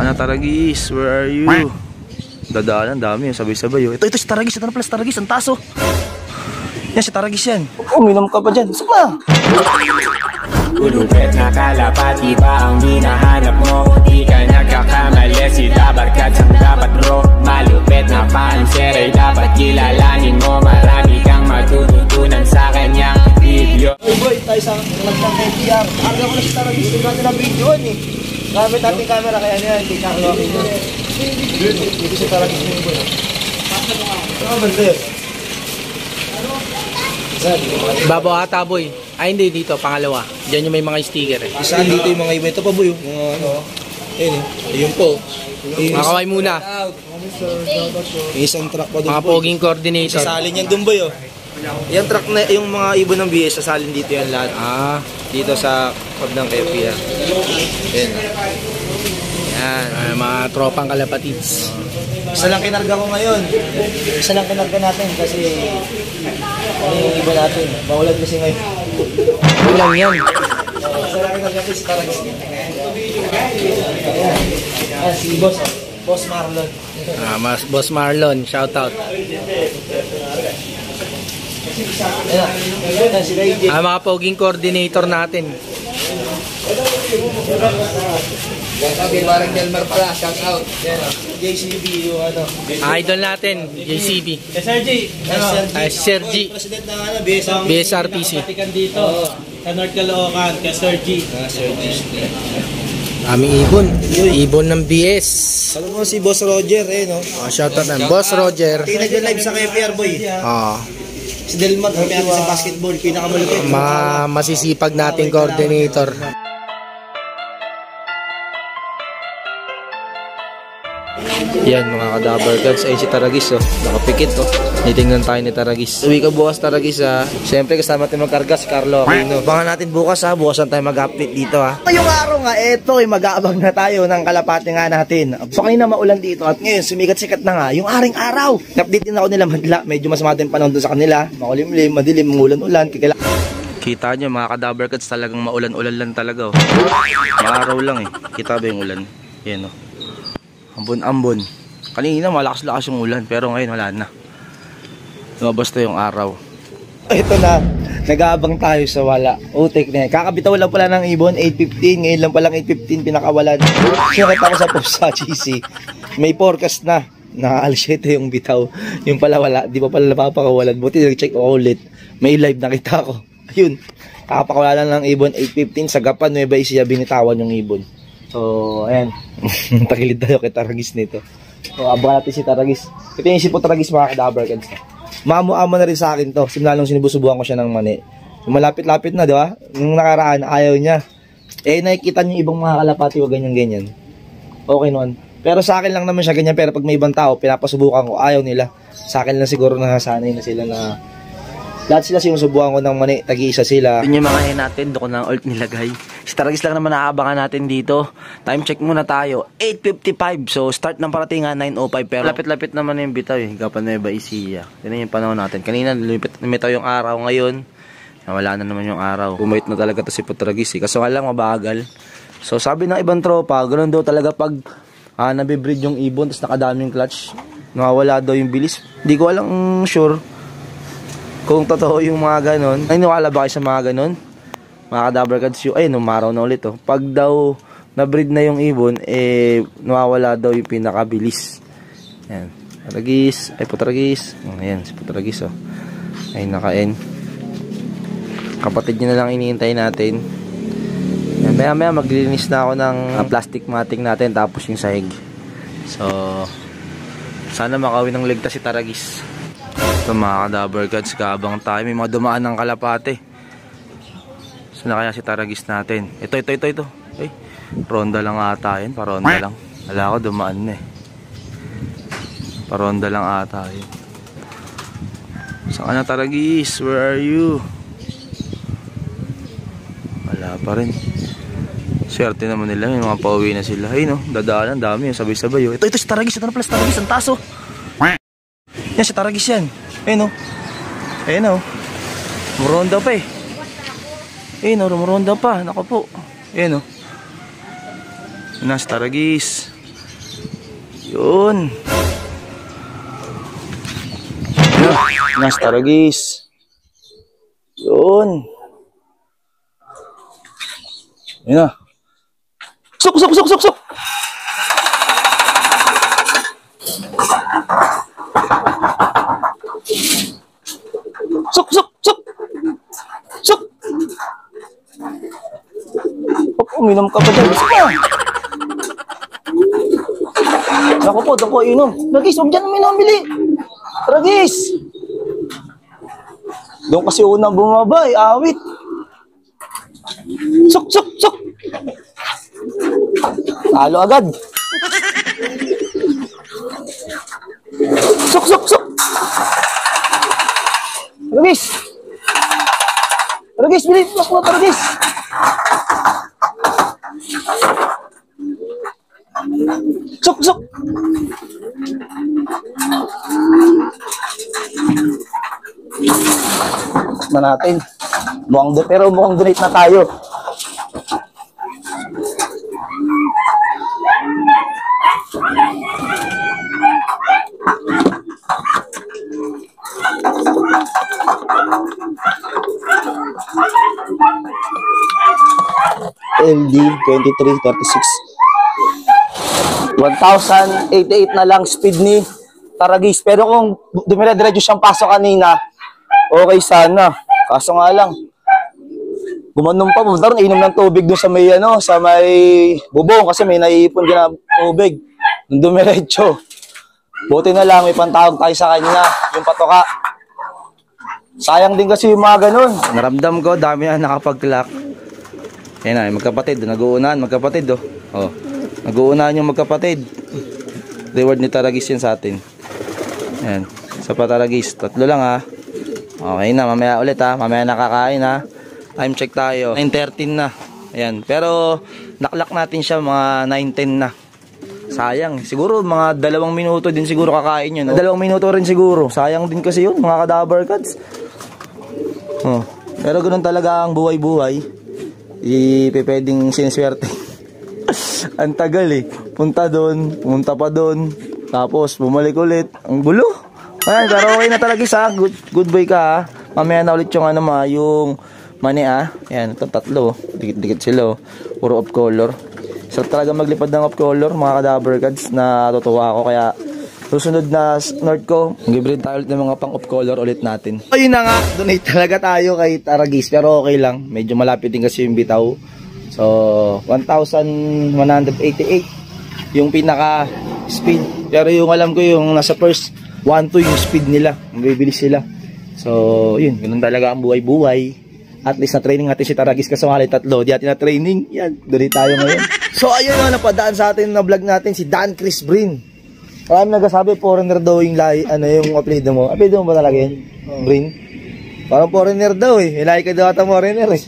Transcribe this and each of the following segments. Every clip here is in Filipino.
Saan na Taragis? Where are you? Dadaanan, dami yung sabay-sabay. Ito si Taragis. Ito na pala si Taragis. Ang taso. Yan, si Taragis yan. Uminom ka pa dyan. Sama! Kulupit na kalapati ba ang hinahanap mo? Di ka nagkakamali, sila barkat ang dapat bro. Malupit na panser ay dapat kilalanin mo. Marami kang matututunan sa kanyang video. Hey boy, tayo sa nagpang NTR. Arga ko na si Taragis. Ito natin ang video eh. Gamit natin camera kaya niya. Hindi kakalo ako yun. Dito si Taragis mo boy. Saan ba ito? Babaw ata boy. Ay hindi, dito, pangalawa. Diyan yung may mga sticker eh. Saan dito yung mga iba? Ito pa boy. Mga ano. Ayun eh. Ayun po. Makaway muna. Isang truck pa doon. Mga poging coordinator. Sasalin yan doon boy oh. Yung truck na, yung mga ibon ng BS, sasalin dito yan lahat. Dito sa pag ng KPA. Ayan. Yan, mga tropang kalapatids. Isa lang kinarga ko ngayon. Isa lang kinarga natin kasi ano yung iba natin. Bawalad kasi ngayon. Ulang yan. Isa lang kinarga natin si Taragis. Ayan, si Boss. Boss Marlon. Boss Marlon, shout out. Ayan, si Ray J. Mga poging coordinator natin. Sabi, parang Delmar pala, shout out. JCB yung ano. Idol natin, JCB. Sergi. Sergi. President ng ano, BSRTC. BSRTC. Patikan dito. Sa North Caloocan, kay Sergi. Aming ibon. Ibon ng BS. Alam mo si Boss Roger no? Shout out ng Boss Roger. Tingnan nyo live sa KPR boy. Si Delmar, kami natin sa basketball, pinakamalupit. Masisipag nating coordinator. Yan mga ka-Dabber Cats, ayun si Taragis oh, nakapikit oh. Nitingnan tayo ni Taragis. Uwi ka bukas Taragis ha. Siyempre kasama natin magkarga si Carlo Aquino. Abangan natin bukas ha, bukasan tayo mag-update dito ha. Ngayong araw nga, eto mag-aabang na tayo ng kalapate nga natin. So kanina maulan dito at ngayon sumikat-sikat na nga yung aring araw. Update din ako nila madla, medyo mas matin panahon doon sa kanila. Makulimlim, madilim, ulan-ulan, kikila. Kita nyo mga ka-Dabber Cats, talagang maulan-ulan lang talaga oh. Maaraw lang eh, kita ba yung ulan? Yan oh. Ambon-ambon. Kanina malakas-lakas yung ulan pero ngayon wala na. Lumabas na yung araw. Ito na, nag-aabang tayo sa wala. Utik na yan. Kakabitaw lang pala ng ibon, 8:15. Ngayon lang palang 8:15 pinakawalan. Sinakit ako sa post sa GC. May forecast na. Naka-alas 7 yung bitaw. Yung pala wala, di pa pala napapakawalan. Buti nag-check ako ulit. May live nakita ko. Ayun, kakapakawalan ng ibon, 8:15. Sa Gapan, Nueva Ecija, binitawan yung ibon. So, ayan. Takilid tayo kay Taragis nito. So, abangan natin si Taragis. Ito yung isip po Taragis mga ka-Dabber Cats. Maamo-amo na rin sa akin to. Simula nung sinubusubuhan ko siya ng mani. Yung malapit-lapit na, di ba? Yung nakaraan, ayaw niya. Eh, nakikita niyo ibang mga kalapati o ganyan-ganyan. Okay noon. Pero sa akin lang naman siya ganyan. Pero pag may ibang tao, pinapasubukan ko, ayaw nila. Sa akin lang siguro nasasanay na sila na lahat sila sinusubukan ko ng mani, tag-iisa sila. Yun yung mga hen natin, doon ko na alt nilagay. Si Taragis lang naman naaabangan natin dito. Time check muna tayo, 8:55. So start ng paratingan, 9:05. Pero lapit-lapit naman yung bitaw eh, Gapan Nueva Ecija. Yan yung panahon natin. Kanina lumitaw yung araw, ngayon wala na naman yung araw. Bumait na talaga to si Taragis eh. Kaso nga lang mabagal. So sabi ng ibang tropa, ganoon daw talaga pag nabibreed yung ibon, tapos nakadaming clutch, nawawala daw yung bilis. Hindi ko alam sure kung totoo yung mga ganon. Ay, niwala ba kayo sa mga ganon? Mga ka-Dabber Cats yung, ay, numaraw na ulit oh. Pag daw na-breed na yung ibon, eh, nawawala daw yung pinakabilis. Ayan. Taragis. Ay, Taragis. Ayan, si Taragis oh. Ay, naka-N. Kapatid nyo na lang iniintay natin. Ayan, maya-maya maglilinis na ako ng plastic matting natin, tapos yung sahig. So, sana makawin ng ligtas si Taragis. Ito mga ka-Dabber Cats, kaabang tayo. May mga dumaan ng kalapate. Saan na kaya si Taragis natin? Ito. Ay, ronda lang ata yun. Paronda lang. Wala ko, dumaan na eh. Paronda lang ata yun. Saan ka na Taragis? Where are you? Wala pa rin. Swerte naman nila. May mga pauwi na sila. Ay no, dadaanan, dami. Sabay-sabay. Ito si Taragis. Ito na pala si Taragis. Ang taso. Yan, si Taragis yan. Ayun o. Ayun o. Muronda pa eh. Ayun o, muronda pa. Naku po. Ayun o. Yan na si Taragis. Yun. Nas Taragis. Yun. Yun na. Suk, suk, suk, suk, suk. Suk, suk, suk. Suk. Uminom ka pa dyan. Suk ka. Naku po, doon ko inom. Taragis, huwag dyan uminom, bili. Taragis. Doon kasi unang bumaba, awit. Suk, suk, suk. Talo agad. Suk, suk, suk. Taragis. Taragis, bili. Naku, Taragis. Suk, suk. Na natin. Pero mukhang donate na tayo. LD 2336. 1,088 na lang speed ni Taragis. Pero kung dumire-diretso siyang pasok kanina, okay sana. Kaso nga lang, gumanon pa, pumunta ron, inom ng tubig doon sa may, sa may bubong kasi may naiipon din na tubig. Nung dumiretso. Buti na lang, may pantawag tayo sa kanya, yung patoka. Sayang din kasi yung mga ganun. Naramdam ko, dami na nakapag-clock. Yan na, magkapatid, nag-uunahan, magkapatid, oh. Oh. Nag-uunahan yung magkapatid. Reward ni Taragis yan sa atin. Yan, sa Taragis, 3 lang ha. Okay na, mamaya ulit ha. Mamaya nakakain ha. Time check tayo. 9:13 na. Ayan. Pero naklak natin siya mga 9:10 na. Sayang. Siguro mga 2 minuto din siguro kakain yun. 2 minuto rin siguro. Sayang din kasi yun mga kadabar cuts. Oh. Pero ganoon talaga ang buhay-buhay. Pwedeng siniswerte. Ang tagal eh. Punta doon, pumunta pa doon. Tapos bumalik ulit. Ang gulo. Ayan, pero okay na talaga isa. Good boy ka ha. Mamaya na ulit yung yung mani ah. Ayan, ito 3. Dikit-dikit sila. Puro off color. Sarap talaga maglipad ng off color mga kadaber cards na tutuwa ako. Kaya susunod na North ko, mag-breed tayo ulit ng mga pang off color ulit natin. Ayun na nga, donate talaga tayo kay Taragis. Pero okay lang. Medyo malapit din kasi yung bitaw. So, 1,188 yung pinaka speed. Pero yung alam ko yung nasa first 1-2 yung speed nila. Mabibilis sila. So, yun. Ganun talaga ang buhay-buhay. At least na-training natin si Taragis kasama 3. Di natin na-training. Yan. Doon tayo ngayon. So, ayun na. Napadaan sa atin na vlog natin si Dan Chris Brin. Marami nagsasabi, foreigner daw yung yung apelido mo. Apelido mo ba talaga yun? Brin? Parang foreigner daw eh. Ilay ka daw ata foreigner eh.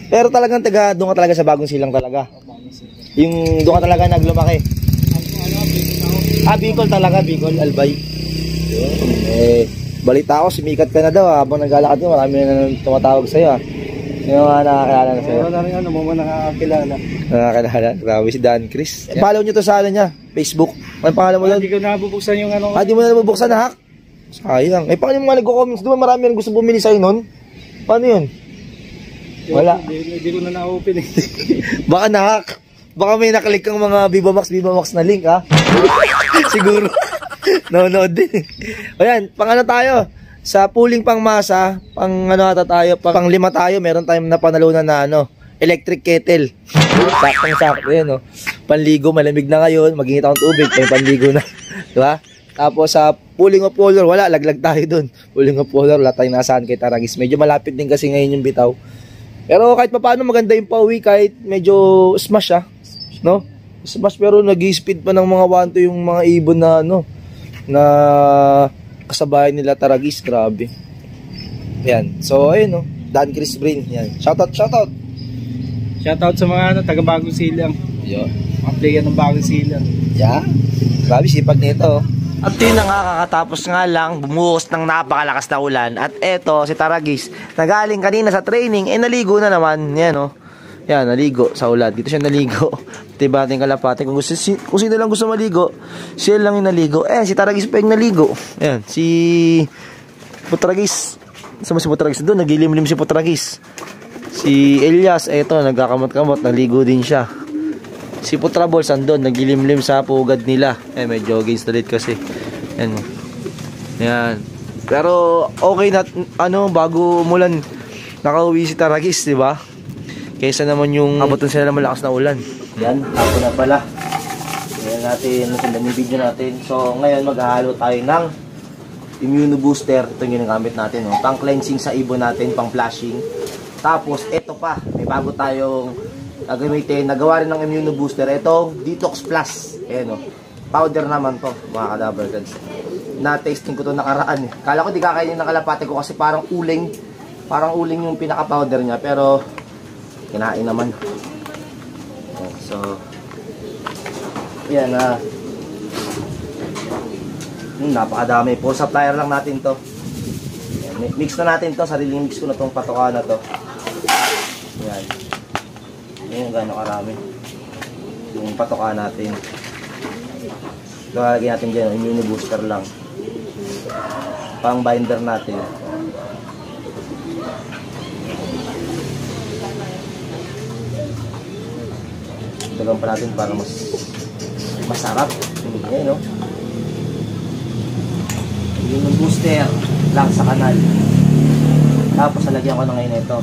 Pero talagang doon ka talaga sa Bagong Silang talaga. Yung doon ka talaga naglumaki. Bicol talaga. Bicol, Albay. Balita ako, sumikat ka na daw habang naglalakad mo, marami na tumatawag sa'yo yung mga nakakilala na sa'yo. Nakakilala. Grabe si Dan Chris. Follow nyo to sa niya, Facebook. Anong pangalan mo doon? Hindi ko nabubuksan yung Hindi mo na nabubuksan na hack? Sayang. Paano yung mga nagko-comments? Di ba marami na gusto bumili sa'yo nun? Paano yun? Wala. Hindi ko na na-open eh. Baka na-hack. Baka may nakalik kang mga Viva Max na link ha? Siguro. No din. Ayan, tayo. Sa pooling pang masa, pang 5 tayo, meron tayong napanalunan na electric kettle. Saktong-sakto yun, Panligo, malamig na ngayon, magingit akong tubig, may panligo na. Diba? Tapos sa pooling of color, wala, laglag tayo dun. Pooling of color, wala tayong nasaan kay Taragis. Medyo malapit din kasi ngayon yung bitaw. Pero kahit paano maganda yung pauwi, kahit medyo smash no? Smash pero nag-speed pa ng mga 1-2 yung mga ibon na na kasabay nila Taragis, grabe. Yan. So ayun Dan Chris Brin, yan. Shoutout. Shoutout sa mga taga Bagong Silang. Yo. Mga player ng Bagong Silang. Yeah. Grabe sipag nito. At yun na nga, kakatapos nga lang bumuhos ng napakalakas na ulan. At eto si Taragis, nagaling kanina sa training, naligo na naman. Yan Yan, naligo sa ulan. Dito siya naligo. Diba ating kalapate. Kung sino lang gusto maligo, siya lang yung naligo. Si Taragis pa yung naligo. Yan, si Putragis. Sama si Putragis doon, nagilimlim si Putragis. Si Elias, eto, nagkakamot-kamot, naligo din siya. Si Putrabols andun, nagilimlim sa pugad nila. Medyo against the light kasi. Yan. Yan. Pero okay na, bago umulan, nakauwi si Taragis, diba? Kaysa naman yung abutan sila ng malakas na ulan. Yan, ako na pala. Yan natin, nasundan yung video natin. So, ngayon maghahalo tayo ng immuno booster. Ito yung ginagamit natin. Pang cleansing sa ibon natin, pang flashing. Tapos, ito pa. May bago tayong gagamitin. Nagawa rin ng immuno booster. Ito, Detox Plus. Ayan, powder naman to, mga kadaver gods. Na-tasting ko to nakaraan. Kala ko di kakainin ng kalapate ko kasi parang uling. Parang uling yung pinaka-powder niya. Pero, kinain naman. So, yan na. Napakadami. Full supplier lang natin to. Yan, mix na natin to. Sariling mix ko na tong patoka na to. Yan. Yan yung gano'ng karami. Yung patoka natin. Lalagyan natin dyan. Immuno booster lang. Pang binder natin. Dagan pa natin para mas masarap. Ayan, no? Yung booster lang sa kanal. Tapos nalagyan ko na ngayon ito.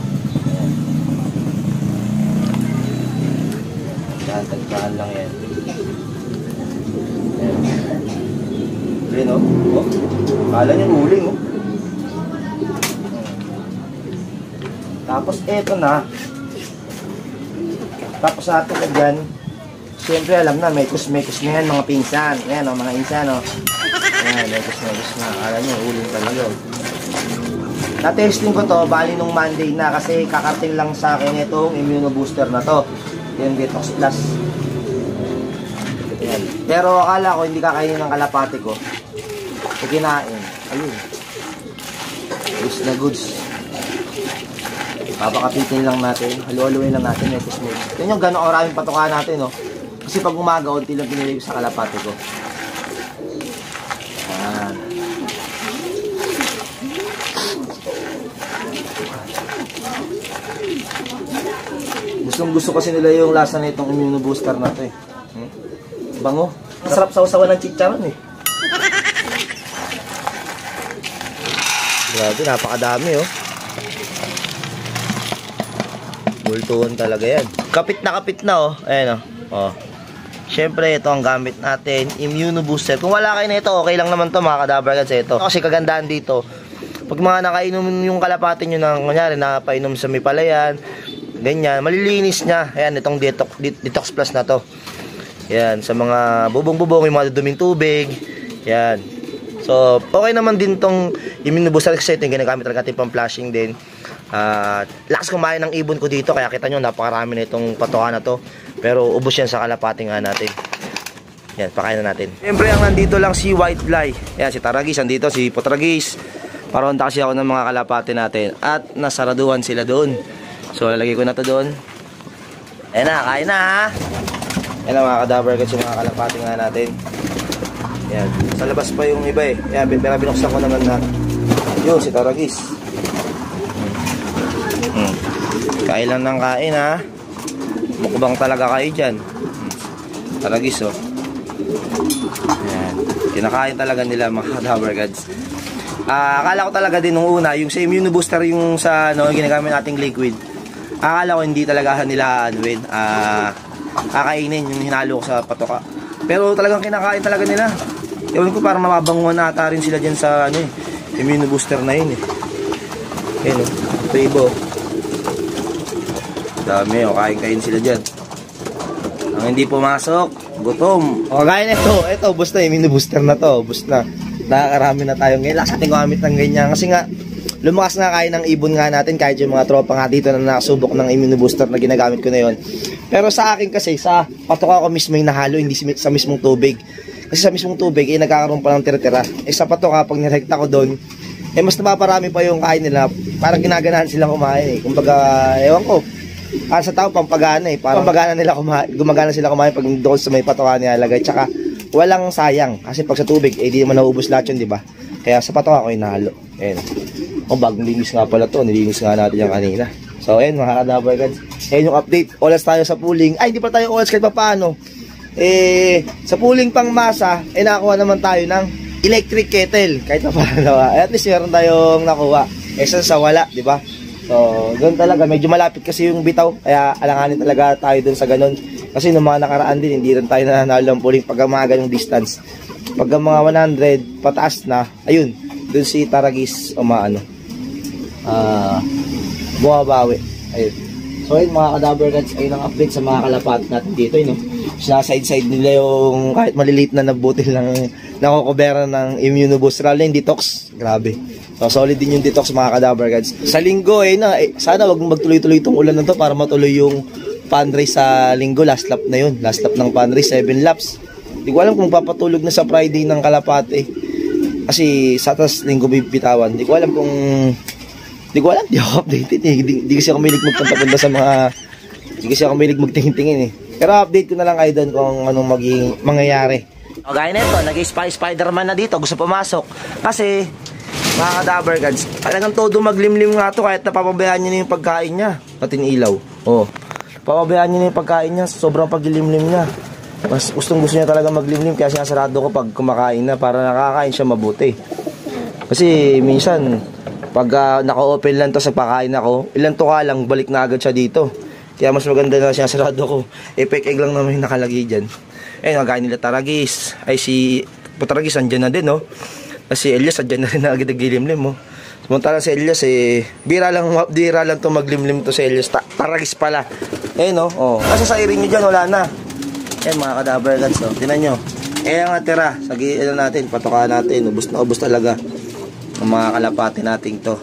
Ayan. Tagkaan lang yan. Ayan. Ayan, no? Oh. Kala niya uling, oh. Tapos ito na. Tapos sa atin na dyan, siyempre alam na, may kus-kus na yan mga pinsan. Ayan o, mga insan o. Ayan, may kus-kus na. Alam nyo, uling talaga. Na-testing ko to, bali nung Monday na kasi kakarting lang sa akin itong immuno booster na to. Yung Detox Plus. Ayan. Pero akala ko hindi kakainin ng kalapate ko. So, kinain. Ayun. Goods na goods. Papakapitin lang natin, halu-haluin lang natin ito smooth. Yan yung gano'ng karaming patuka natin, no? Kasi pag umaga, unti lang pinili ko sa kalapate ko. Ayan. Gusto kasi nila yung lasa na itong immuno booster na ito, eh. Bango. Masarap sa usawan ng chicharon, eh. Grabe, napakadami, oh. Bultuhan talaga yan. Kapit na oh. Ayan oh. Siyempre ito ang gamit natin, immuno booster. Kung wala kayo na ito, okay lang naman to mga kadaver gods. Ito kasi kagandahan dito, pag mga nakainom yung kalapate nyo ng kunyari napainom sa may palayan, ganyan, malilinis niya. Ayan, itong Detox Plus na to. Ayan, sa mga bubong-bubong, yung mga duduming tubig. Ayan. So, okay naman din tong immuno booster kasi ito yung ginagamit talaga natin pang flashing din. Lakas kumain ng ibon ko dito, kaya kita nyo napakarami na itong patoka na to. Pero ubos yan sa kalapate nga natin. Yan, pakain na natin. Siyempre ang nandito lang si White Fly. Yan, si Taragis nandito, si Putragis. Paronta kasi ako ng mga kalapate natin. At nasaraduhan sila doon. So lalagay ko na to doon. Ayan na, kain na ha. Yan ang mga kadaver kasi mga kalapate nga natin. Yan, sa labas pa yung iba eh. Yan, binuksan ko naman na yun, si Taragis. Kain lang ng kain ha. Mukbang talaga kayo dyan. Taragis oh. Ayan. Kinakain talaga nila mga kadaver gods. Akala ko talaga din nung una, yung sa immuno booster yung sa ginagamit nating liquid. Akala ko hindi talaga nila kakainin yung hinalo ko sa patoka. Pero talagang kinakain talaga nila. Ewan ko parang mababanguhan na ata rin sila dyan sa immuno booster na yun eh. Ayan oh. Ito ibo. Dami oh, kain sila dyan. Ang hindi pumasok, gutom. O kain ito, bus na, immuno booster na to, bus na. Nakakarami na tayo ngayon. Lakas natin gumamit ng ganyan. Kasi nga, lumakas na kain ng ibon nga natin kahit yung mga tropa nga dito na nakasubok ng immuno booster na ginagamit ko na yon. Pero sa akin kasi, sa patoka ko mismo yung nahalo, hindi sa mismong tubig. Kasi sa mismong tubig, nagkakaroon pa ng tira-tira. Sa patoka, pag nirekta ko doon, mas napaparami pa yung kain nila. Parang ginaganahan silang kumain eh. Kumbaga, ewan ko, Sa tao, pampagana eh. Parang pampagana nila gumagana sila kumain pag doon sa may patoka nilalagay. Tsaka, walang sayang. Kasi pag sa tubig, eh di naman naubos lahat yun, di ba? Kaya sa patoka ko inahalo. Ayan. Bagong linis nga pala to. Nilinis nga natin yung kanina. So, ayan mga kadabar guys. Ayan yung update. Oras tayo sa pooling. Ay, hindi pa tayo oras kahit pa paano. Sa pooling pang masa, nakakuha naman tayo ng electric kettle. Kahit pa paano. At least meron tayong nakuha. Sa wala, di ba? So, doon talaga. Medyo malapit kasi yung bitaw. Kaya alanganin talaga tayo doon sa ganun. Kasi nung mga nakaraan din, hindi rin tayo nananalo ng pooling pag mga ganyung distance. Pag mga 100 pataas na, ayun, doon si Taragis bumabawi. Ayun. So ayun mga kadabar guys, ayun ang update sa mga kalapat natin dito, no? Sinaside-side nila yung kahit maliliit na nabutil ng nakokobera ng immunoboost, lalo yung detox. Grabe. So solid din yung detox mga kadabar guys. Sa linggo sana wag magtuloy-tuloy itong ulan na to para matuloy yung pan race sa linggo. Last lap na yun. Last lap ng pan race, 7 laps. Hindi ko alam kung papatulog na sa Friday ng Kalapate. Kasi sa atas linggo bibitawan. Hindi ko alam kung... Hindi ko alam, hindi ako updated eh. Hindi kasi ako milig magpunta sa mga... Hindi kasi ako milig magtingin-tingin eh. Pero update ko na lang kayo doon kung anong mangyayari. O gaya na ito, nag-Spider-Man na dito. Gusto pumasok. Kasi, mga kadabar guys, talagang todo maglimlim nga to kahit napapabayaan nyo na yung pagkain niya. Pati yung ilaw. O, papabayaan nyo na yung pagkain niya. Sobrang paglimlim niya. Mas gusto niya talaga maglimlim. Kaya sinasarado ko pag kumakain na para nakakain siya mabuti. Kasi minsan... Pag naka-open lang to sa pakain ako, ilan to ka lang, balik na agad siya dito. Kaya mas maganda na siya sarado ko. Fake egg lang naman yung nakalagay dyan. Eh, nagkain nila Taragis. Ay, si Taragis andyan na din, no? Kasi Elias andyan na rin na agad naglimlim, mo. Samantala si Elias, bira lang to maglimlim to si Elias. Taragis pala. Eh, no? Oh. Kasi sa iring nyo dyan, wala na. Eh, mga kadabar guys, oh. Tinan nyo. Ang natira. Sagi, natin, patokaan natin. Ubus na ubus talaga. Ang mga kalapate nating to.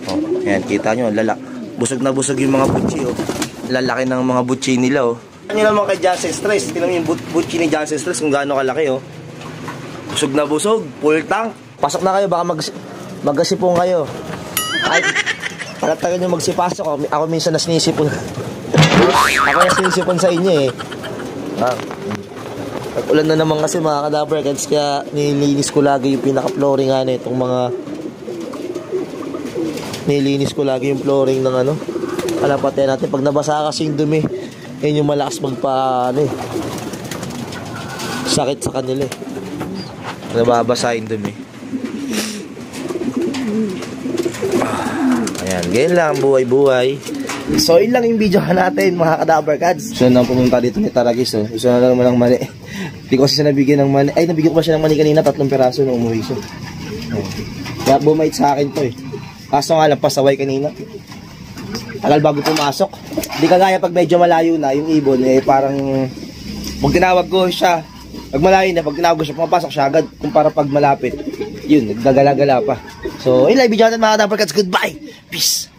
Oh, ayan, kita nyo, busog na busog yung mga butchi, oh. Lalaki ng mga butchi nila, oh. Ano naman kay Jansen Stress? Tingnan mo yung butchi ni Jansen Stress kung gaano kalaki, oh. Busog na busog, full tank. Pasok na kayo, baka maggasipong kayo. Ay, palatagan nyo magsipasok. Ako minsan na sinisipon. Ako na sinisipon sa inyo, eh. Ulan na naman kasi mga kadabar guys, kaya nilinis ko lagi yung pinaka-flooring itong mga nilinis ko lagi yung flooring ng kalapate natin. Pag nabasa kasi yung dumi, yun yung malakas sakit sa kanila eh. Nababasa yung dumi. Ayan, ganyan lang, buhay-buhay. So yun lang yung video natin mga kadabar guys. Gusto na pumunta dito ni Taragis, oh. Gusto na naman ng mani. Hindi ko kasi siya nabigyan ng mani. Ay, nabigyan ko pa siya ng mani kanina, 3 peraso nung umuwi siya. Kaya bumait sa akin to eh. Kaso nga lang, pasaway kanina. Tagal bago pumasok. Hindi kagaya pag medyo malayo na, yung ibon parang pag tinawag ko siya, pag malayo na, pag tinawag ko siya, pumapasok siya agad. Kung para pag malapit, yun, nagdagala-gala pa. So, yun lang, video natin mga kadabar guys. Goodbye! Peace!